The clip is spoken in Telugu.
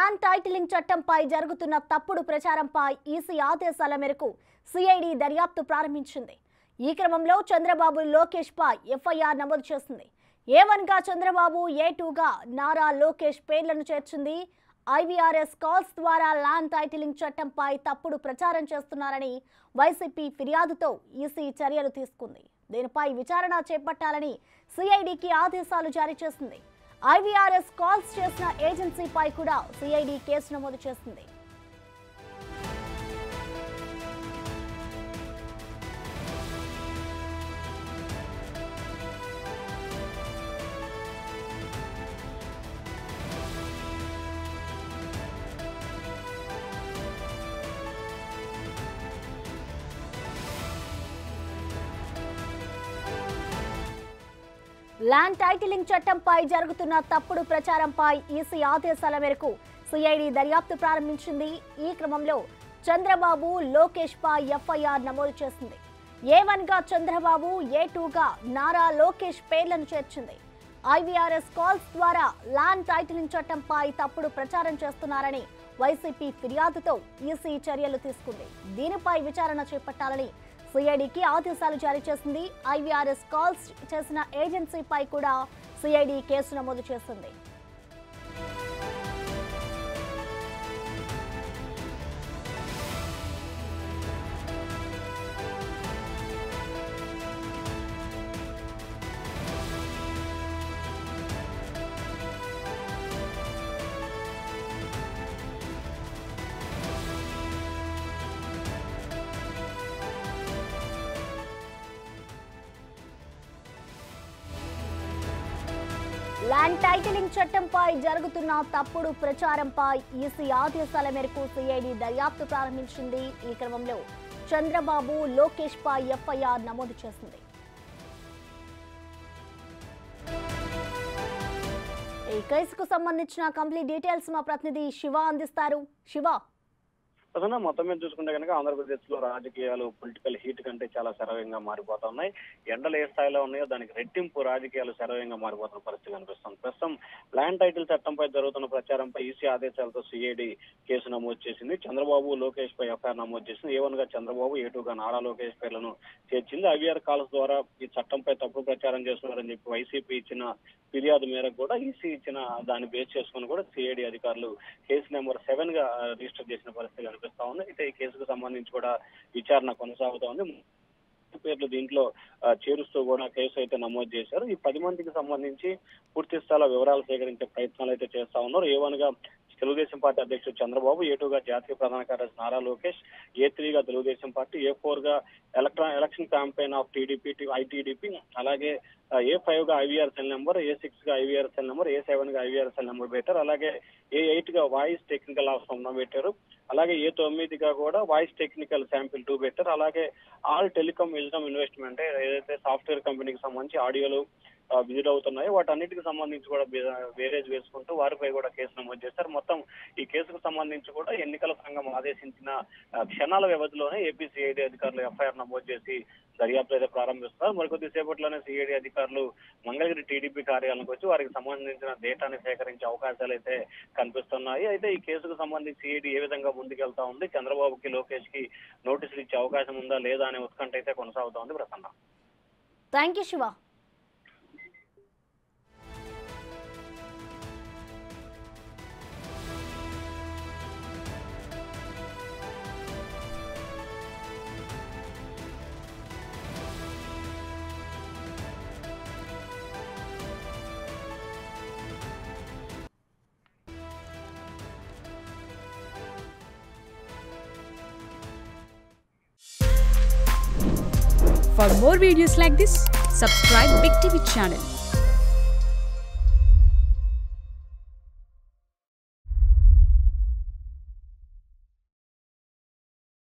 ల్యాండ్ టైటిలింగ్ చట్టంపై జరుగుతున్న తప్పుడు ప్రచారంపై ఈసీ ఆదేశాల మేరకు సిఐడి దర్యాప్తు ప్రారంభించింది. ఈ క్రమంలో చంద్రబాబు లోకేష్ పై ఎఫ్ఐఆర్ నమోదు చేసింది. A1 గా చంద్రబాబు, A2 గా నారా లోకేష్ పేర్లను చేర్చింది. IVRS కాల్స్ ద్వారా ల్యాండ్ టైటిలింగ్ చట్టంపై తప్పుడు ప్రచారం చేస్తున్నారని వైసీపీ ఫిర్యాదుతో ఈసీ చర్యలు తీసుకుంది. దీనిపై విచారణ చేపట్టాలని సిఐడికి ఆదేశాలు జారీ చేసింది. IVRS కాల్స్ చేసిన ఏజెన్సీపై కూడా సిఐడి కేసు నమోదు చేసింది. ల్యాండ్ టైటిలింగ్ చట్టంపై జరుగుతున్న తప్పుడు ప్రచారంపై ఈసీ ఆదేశాల మేరకు సిఐడి దర్యాప్తు ప్రారంభించింది. ఈ క్రమంలో చంద్రబాబు, లోకేష్ పై ఎఫ్ఐఆర్ నమోదు చేసింది. A1 గా చంద్రబాబు, A2 గా నారా లోకేష్ పేర్లను చేర్చింది. IVRS కాల్స్ ద్వారా ల్యాండ్ టైటిలింగ్ చట్టంపై తప్పుడు ప్రచారం చేస్తున్నారని వైసీపీ ఫిర్యాదుతో ఈసీ చర్యలు తీసుకుంది. దీనిపై విచారణ చేపట్టాలని సిఐడికి ఆదేశాలు జారీ చేసింది. IVRS కాల్స్ చేసిన ఏజెన్సీపై కూడా సిఐడి కేసు నమోదు చేసింది. ల్యాండ్ టైటిలింగ్ చట్టంపై జరుగుతున్న తప్పుడు ప్రచారంపై ఈసీ ఆదేశాల మేరకు సిఐడి దర్యాప్తు ప్రారంభించింది. ఈ క్రమంలో చంద్రబాబు, లోకేష్ పై ఎఫ్ఐఆర్ నమోదు చేసింది. ఈ కేసుకు సంబంధించిన కంప్లీట్ డీటెయిల్స్ మా ప్రతినిధి శివ అందిస్తారు. శివ, ప్రధాన మొత్తం మీద చూసుకుంటే కనుక ఆంధ్రప్రదేశ్ లో రాజకీయాలు పొలిటికల్ హీట్ కంటే చాలా శరవేగంగా మారిపోతా ఉన్నాయి. ఎండలు ఏ స్థాయిలో ఉన్నాయో దానికి రెట్టింపు రాజకీయాలు శరవేగంగా మారిపోతున్న పరిస్థితి కనిపిస్తుంది. ప్రస్తుతం ల్యాండ్ టైటిల్ చట్టంపై జరుగుతున్న ప్రచారంపై ఈసీ ఆదేశాలతో సిఐడి కేసు నమోదు చేసింది. చంద్రబాబు, లోకేష్ పై ఎఫ్ఐఆర్ నమోదు చేసింది. A1 గా చంద్రబాబు, A2 గా నారా లోకేష్ పేర్లను చేర్చింది. IVR కాల్స్ ద్వారా ఈ చట్టంపై తప్పుడు ప్రచారం చేస్తున్నారని చెప్పి వైసీపీ ఇచ్చిన ఫిర్యాదు మేరకు కూడా ఈసీ ఇచ్చిన దాన్ని బేస్ చేసుకుని కూడా సిఐడి అధికారులు కేసు నెంబర్ 7 గా రిజిస్టర్ చేసిన పరిస్థితి కనిపిస్తా ఉంది. అయితే ఈ కేసుకు సంబంధించి కూడా విచారణ కొనసాగుతా ఉంది. పేర్లు దీంట్లో చేరుస్తూ కూడా కేసు అయితే నమోదు చేశారు. ఈ 10 మందికి సంబంధించి పూర్తి స్థాయిలో వివరాలు సేకరించే ప్రయత్నాలు అయితే చేస్తా ఉన్నారు. A1 గా తెలుగుదేశం పార్టీ అధ్యక్షుడు చంద్రబాబు, A2 గా జాతీయ ప్రధాన కార్యదర్శి నారా లోకేష్, A3 గా తెలుగుదేశం పార్టీ, A4 గా election campaign of TDP, ITDP, అలాగే A5 గా IVR సెల్ నెంబర్, A6 గా IVR సెల్ నెంబర్, A7 గా IVR సెల్ నెంబర్ పెట్టారు. అలాగే A8 గా వాయిస్ టెక్నికల్ ఆఫ్ సమ్ పెట్టారు. అలాగే A9 గా కూడా వాయిస్ టెక్నికల్ శాంపిల్ 2 పెట్టారు. అలాగే ఆల్ టెలికాం విజ్డమ్ ఇన్వెస్ట్మెంట్ ఏదైతే సాఫ్ట్వేర్ కంపెనీకి సంబంధించి ఆడియోలు విజిట్ అవుతున్నాయో వాటన్నిటికి సంబంధించి కూడా వేరేజ్ వేసుకుంటూ వారిపై కూడా కేసు నమోదు చేస్తారు. మొత్తం ఈ కేసుకు సంబంధించి కూడా ఎన్నికల సంఘం ఆదేశించిన క్షణాల వ్యవధిలోనే ఏపీ సిఐడి అధికారులు ఎఫ్ఐఆర్ నమోదు చేసి దర్యాప్తు అయితే ప్రారంభిస్తారు. మరికొద్ది సేపట్లోనే సిఐడి అధికారులు మంగళగిరి టీడీపీ కార్యాలయానికి వచ్చి వారికి సంబంధించిన డేటాని సేకరించే అవకాశాలు అయితే కనిపిస్తున్నాయి. అయితే ఈ కేసుకు సంబంధించి సిఐడి ఏ విధంగా ముందుకెళ్తా ఉంది, చంద్రబాబుకి, లోకేష్ కి నోటీసులు ఇచ్చే అవకాశం ఉందా లేదా అనే ఉత్కంఠ అయితే కొనసాగుతా ఉంది. Prasanna, thank you Shiva. For more videos like this, subscribe Big TV channel.